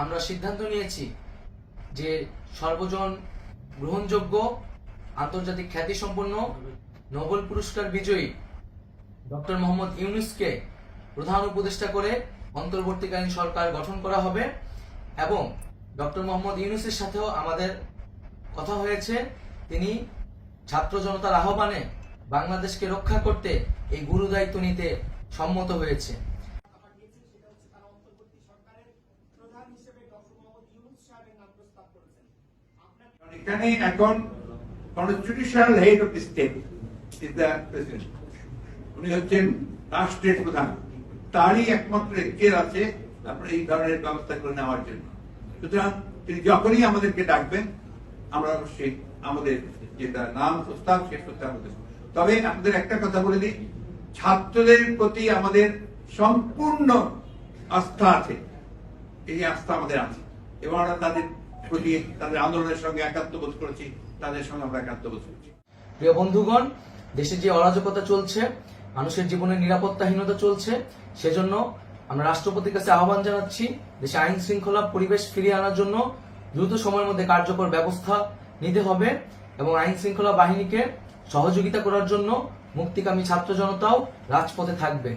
আমরা সিদ্ধান্ত নিয়েছি যে সর্বজন গ্রহণযোগ্য আন্তর্জাতিক খ্যাতিসম্পন্ন নোবেল পুরস্কার বিজয়ী ডক্টর মোহাম্মদ ইউনূসকে প্রধান উপদেষ্টা করে অন্তর্বর্তীকালীন সরকার গঠন করা হবে এবং ডক্টর মোহাম্মদ ইউনূসের সাথেও আমাদের কথা হয়েছে। তিনি ছাত্র জনতার আহ্বানে বাংলাদেশকে রক্ষা করতে এই গুরু দায়িত্ব নিতে সম্মত হয়েছে। এখানে এখন constitutional head of the state is the president. উনি হচ্ছেন রাষ্ট্রের প্রধান, তারই একমাত্র এখতিয়ার আছে আপনার এই ধরনের ব্যবস্থা করে নেওয়ার জন্য। সুতরাং তিনি যখনই আমাদেরকে ডাকবেন আমরা অবশ্যই আমাদের যেটা নাম প্রস্তাব শেষ করতে আমাদের। তবে আপনাদের একটা কথা বলে দিই, ছাত্রদের প্রতি আমাদের সম্পূর্ণ আস্থা আছে, এই আস্থা আমাদের আছে এবং আমরা তাদের প্রতি তাদের আন্দোলনের সঙ্গে একাত্ম বোধ করেছি, তাদের সঙ্গে আমরা একাত্ম বোধ করছি। প্রিয় বন্ধুগণ, দেশে যে অরাজকতা চলছে, মানুষের জীবনের নিরাপত্তাহীনতা চলছে, সেজন্য আমরা রাষ্ট্রপতির কাছে আহ্বান জানাচ্ছি দেশে আইন শৃঙ্খলা পরিবেশ ফিরিয়ে আনার জন্য দ্রুত সময়ের মধ্যে কার্যকর ব্যবস্থা নিতে হবে এবং আইন শৃঙ্খলা বাহিনীকে সহযোগিতা করার জন্য মুক্তিকামী ছাত্র জনতাও রাজপথে থাকবে।